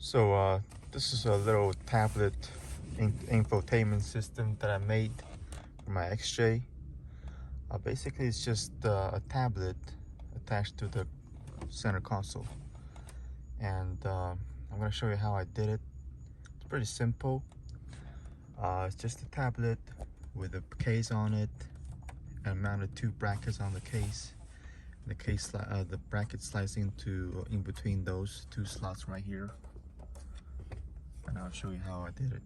This is a little tablet infotainment system that I made for my XJ. Basically, it's just a tablet attached to the center console. And I'm going to show you how I did it. It's pretty simple. It's just a tablet with a case on it and mounted two brackets on the case. The bracket slides into in between those two slots right here. And I'll show you how I did it.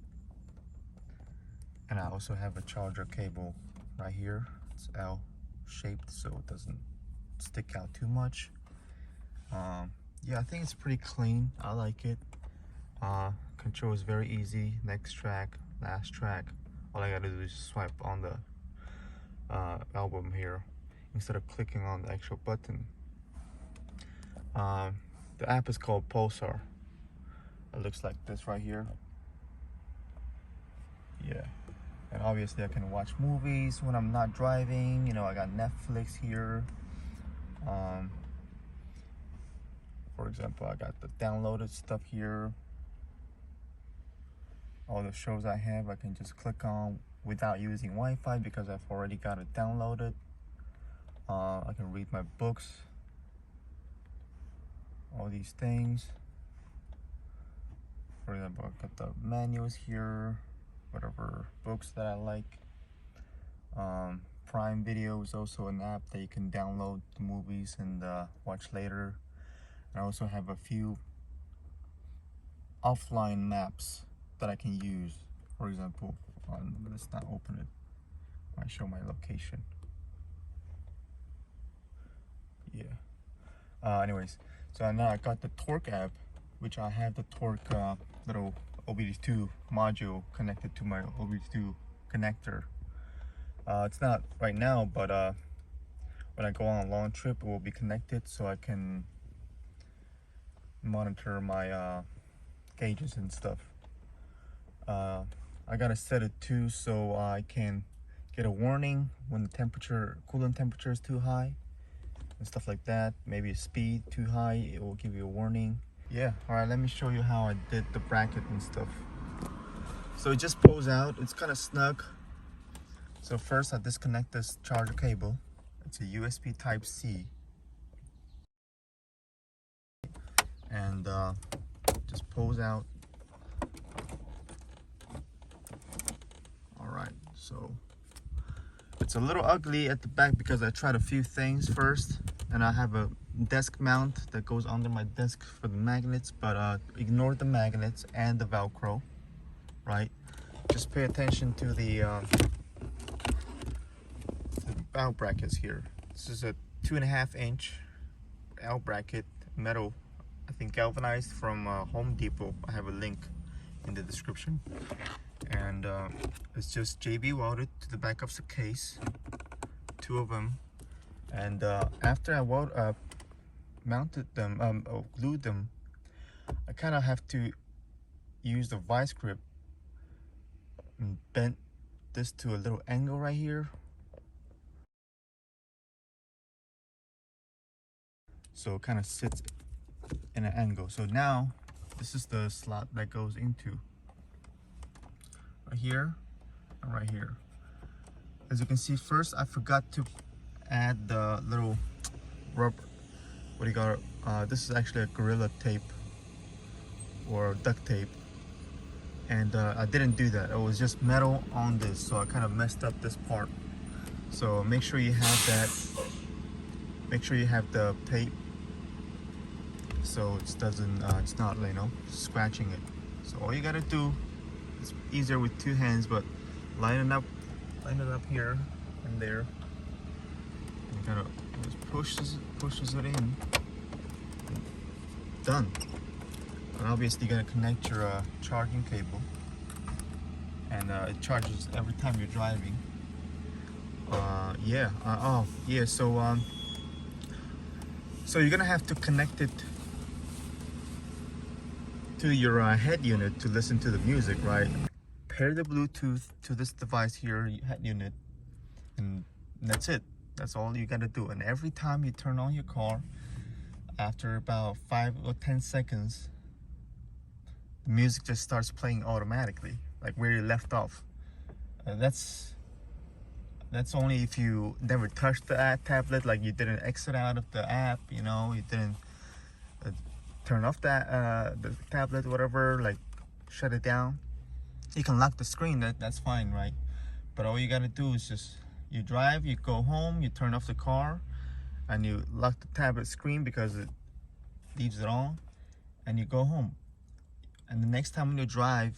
And I also have a charger cable right here. It's L shaped so it doesn't stick out too much. Yeah, I think it's pretty clean. I like it. Control is very easy. Next track, last track. All I gotta do is swipe on the album here instead of clicking on the actual button. The app is called Pulsar. It looks like this right here. Yeah, and obviously I can watch movies when I'm not driving. You know, I got Netflix here. For example, I got the downloaded stuff here. All the shows I have, I can just click on without using Wi-Fi because I've already got it downloaded. I can read my books, all these things. For example, I've got the manuals here, whatever books that I like. Prime Video is also an app that you can download the movies and watch later. I also have a few offline maps that I can use. For example, let's not open it. I show my location. Yeah. Anyways, so now I got the Torque app, which I have the Torque little OBD2 module connected to my OBD2 connector. It's not right now, but when I go on a long trip, it will be connected so I can monitor my gauges and stuff. I gotta set it too so I can get a warning when the coolant temperature is too high and stuff like that. Maybe speed too high, it will give you a warning. Yeah, all right, let me show you how I did the bracket and stuff. So it just pulls out, it's kind of snug. So first I disconnect this charger cable. It's a USB Type-C. And just pulls out. All right, so it's a little ugly at the back because I tried a few things first, and I have a desk mount that goes under my desk for the magnets, but ignore the magnets and the Velcro, right? Just pay attention to the L brackets here. This is a 2.5 inch L bracket, metal, I think galvanized from Home Depot. I have a link in the description. And it's just JB welded to the back of the case, two of them. And after I mounted them, glued them, I kind of have to use the vice grip and bend this to a little angle right here. So it kind of sits in an angle. So now this is the slot that goes into right here and right here. As you can see, first I forgot to add the little rubber, what do you got, this is actually a Gorilla tape or duct tape, and I didn't do that. It was just metal on this, so I kind of messed up this part. So make sure you have that, make sure you have the tape so it doesn't it's not, you know, scratching it. So all you gotta do, it's easier with two hands, but line it up here and there. You gotta just pushes it in. Done. And obviously you're gonna connect your charging cable, and it charges every time you're driving. So you're gonna have to connect it to your head unit to listen to the music, right? Pair the Bluetooth to this device here, head unit, and that's it. That's all you gotta do. And every time you turn on your car, after about 5 or 10 seconds, the music just starts playing automatically, like where you left off. That's only if you never touched the tablet, like you didn't exit out of the app, you know, you didn't turn off the tablet, whatever, like shut it down. You can lock the screen, that's fine, right? But all you gotta do is just, you drive, you go home, you turn off the car, and you lock the tablet screen because it leaves it on, and you go home. And the next time when you drive,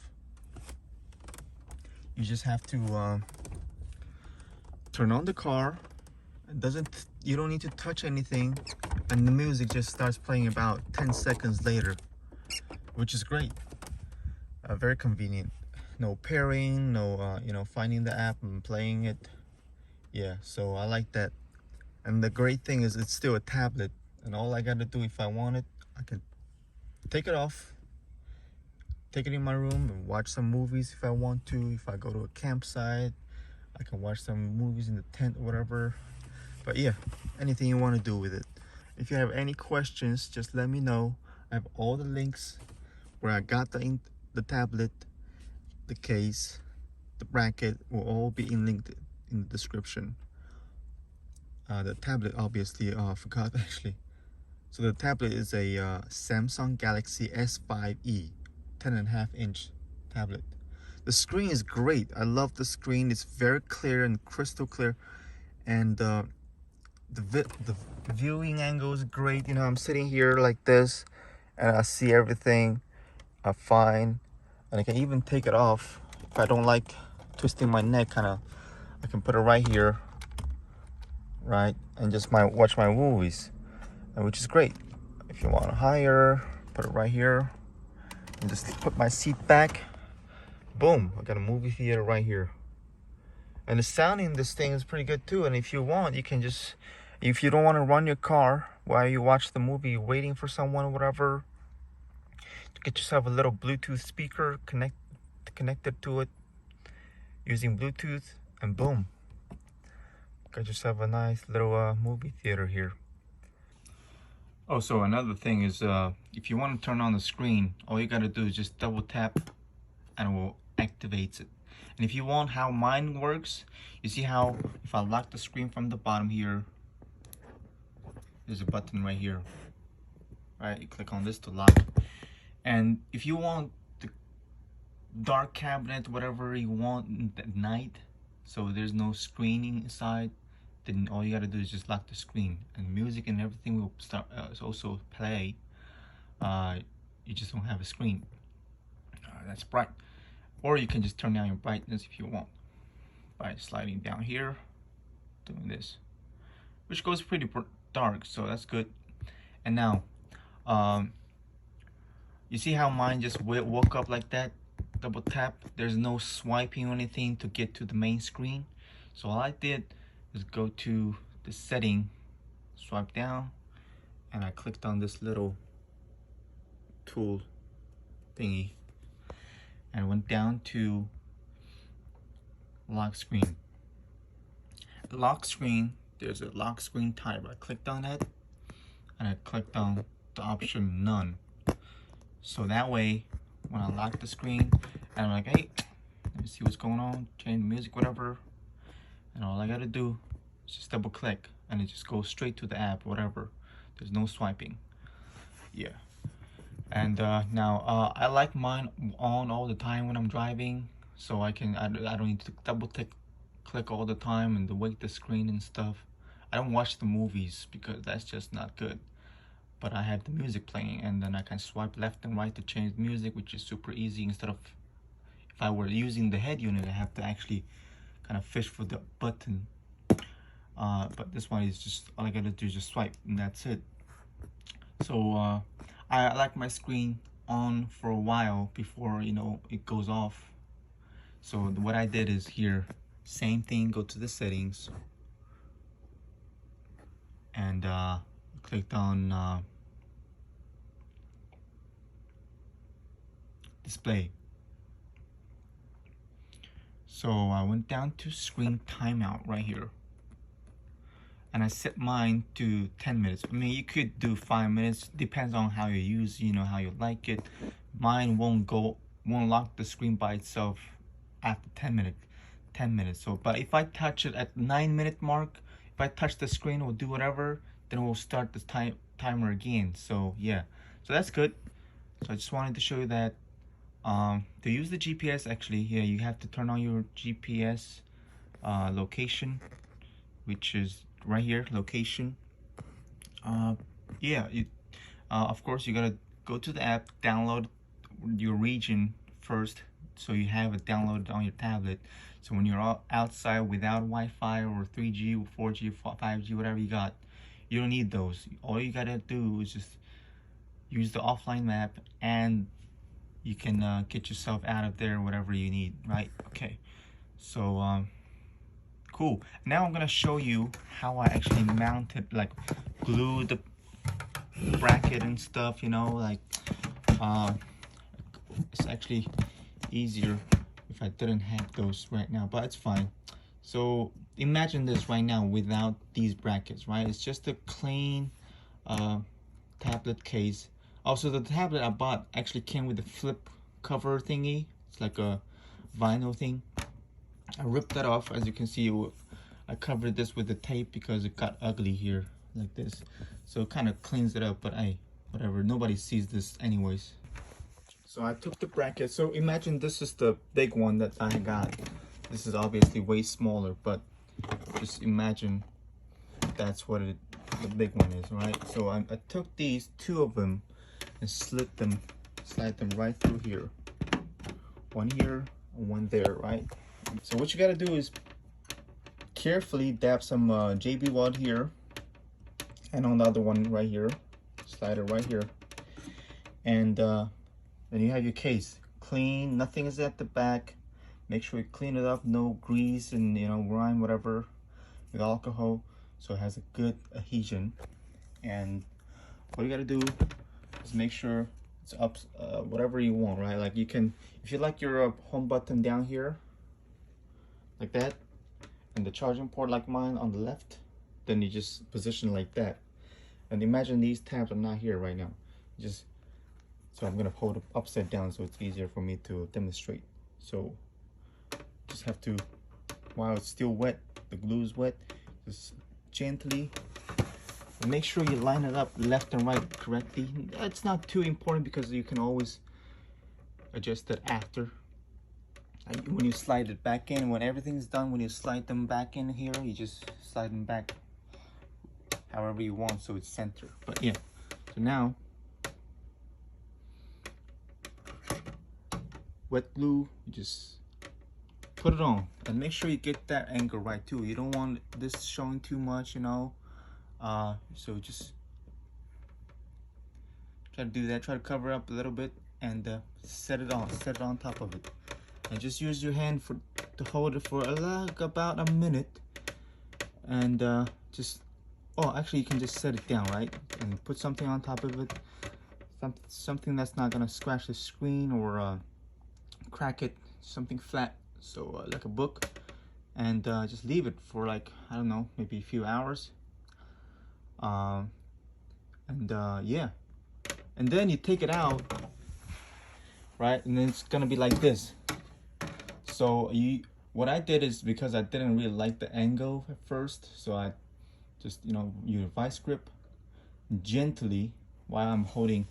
you just have to turn on the car. You don't need to touch anything, and the music just starts playing about 10 seconds later, which is great. Very convenient. No pairing, no you know, finding the app and playing it. Yeah, so I like that. And the great thing is it's still a tablet, and all I gotta do, if I want it, I can take it off, take it in my room and watch some movies if I want to. If I go to a campsite, I can watch some movies in the tent or whatever. But yeah, anything you want to do with it. If you have any questions, just let me know. I have all the links where I got the tablet, the case, the bracket will all be linked in the description. The tablet, obviously, I forgot actually. So the tablet is a Samsung Galaxy S5e 10.5-inch tablet. The screen is great. I love the screen. It's very clear and crystal clear, and the viewing angle is great. You know, I'm sitting here like this, and I see everything fine, and I can even take it off if I don't like twisting my neck. I can put it right here, right, and just watch my movies, and which is great. If you want higher, put it right here, and just put my seat back. Boom! I got a movie theater right here. And the sound in this thing is pretty good too. And if you want, you can just, if you don't want to run your car while you watch the movie, waiting for someone or whatever, get yourself a little Bluetooth speaker connected to it using Bluetooth, and boom, got yourself a nice little movie theater here. Oh, so another thing is, if you want to turn on the screen, all you got to do is just double tap and it will activate it. And if you want how mine works, you see how if I lock the screen from the bottom here, there's a button right here, right? You click on this to lock. And if you want the dark cabinet, whatever you want at night, so there's no screening inside, then all you gotta do is just lock the screen, and music and everything will start also play. You just don't have a screen that's bright. Or you can just turn down your brightness if you want by sliding down here, doing this, which goes pretty dark, so that's good. And now, you see how mine just woke up like that? Double tap. There's no swiping or anything to get to the main screen. So all I did is go to the setting, swipe down, and I clicked on this little tool thingy, and went down to lock screen. Lock screen, there's a lock screen type. I clicked on that, and I clicked on the option none. So that way, when I lock the screen, and I'm like, hey, let me see what's going on, change music, whatever, and all I gotta do is just double click, and it just goes straight to the app, whatever. There's no swiping. Yeah. And now I like mine on all the time when I'm driving, so I don't need to double click all the time and to wake the screen and stuff. I don't watch the movies because that's just not good. But I have the music playing, and then I can swipe left and right to change the music, which is super easy. Instead of, if I were using the head unit, I have to actually kind of fish for the button. But this one is just, all I gotta do is just swipe, and that's it. So I like my screen on for a while before, you know, it goes off. So what I did is here, same thing, go to the settings, and clicked on display. So I went down to screen timeout right here, and I set mine to 10 minutes. I mean, you could do 5 minutes, depends on how you use, you know, how you like it. Mine won't lock the screen by itself after 10 minutes. So, but if I touch it at 9-minute mark, if I touch the screen, we'll do whatever, then we'll start the timer again. So yeah, so that's good. So I just wanted to show you that to use the GPS, actually, yeah, you have to turn on your GPS location, which is right here, location. Yeah, of course you gotta go to the app, download your region first, so you have it downloaded on your tablet. So when you're outside without Wi-Fi or 3G or 4G, 5G, whatever you got, you don't need those. All you gotta do is just use the offline map, and you can get yourself out of there, whatever you need, right? Okay, so cool. Now I'm gonna show you how I actually mounted, like glue the bracket and stuff, you know, like it's actually easier if I didn't have those right now, but it's fine. So imagine this right now without these brackets, right? It's just a plain tablet case. Also, the tablet I bought actually came with a flip cover thingy. It's like a vinyl thing. I ripped that off. As you can see, I covered this with the tape because it got ugly here like this. So it kind of cleans it up, but whatever, nobody sees this anyways. So I took the bracket. So imagine this is the big one that I got. This is obviously way smaller, but just imagine that's what the big one is, right? So I took these two of them and slide them right through here. One here and one there, right? So what you gotta do is carefully dab some JB weld here, and on the other one right here, slide it right here, and then you have your case clean. Nothing is at the back. Make sure you clean it up, no grease and, you know, grime, whatever, with alcohol, so it has a good adhesion. And what you gotta do is make sure it's up whatever you want, right? Like you can, if you like your home button down here like that, and the charging port like mine on the left, then you just position like that. And imagine these tabs are not here right now. So I'm gonna hold it upside down so it's easier for me to demonstrate. So just have to, while it's still wet, the glue is wet, just gently make sure you line it up left and right correctly. It's not too important because you can always adjust it after. When you slide it back in, when everything's done, when you slide them back in here, you just slide them back however you want so it's centered. But yeah, so now wet glue, you just put it on and make sure you get that angle right too. You don't want this showing too much, you know. So just try to do that, try to cover up a little bit, and set it on top of it, and just use your hand to hold it for like about a minute, and just, oh, actually you can just set it down, right, and put something on top of it, something that's not gonna scratch the screen or crack it, something flat, so like a book, and just leave it for like, I don't know, maybe a few hours. Yeah, and then you take it out, right, and then it's gonna be like this. So what I did is, because I didn't really like the angle at first, so I just, you know, use a vice grip gently while I'm putting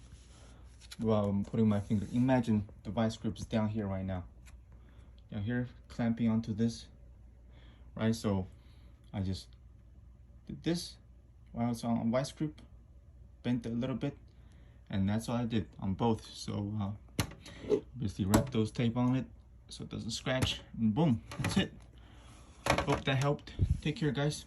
my finger. Imagine the vice grip is down here right now, down here, clamping onto this, right? So I just did this while it's on vice grip, bent it a little bit, and that's all I did on both. So basically wrap those tape on it so it doesn't scratch, and boom, that's it. Hope that helped. Take care, guys.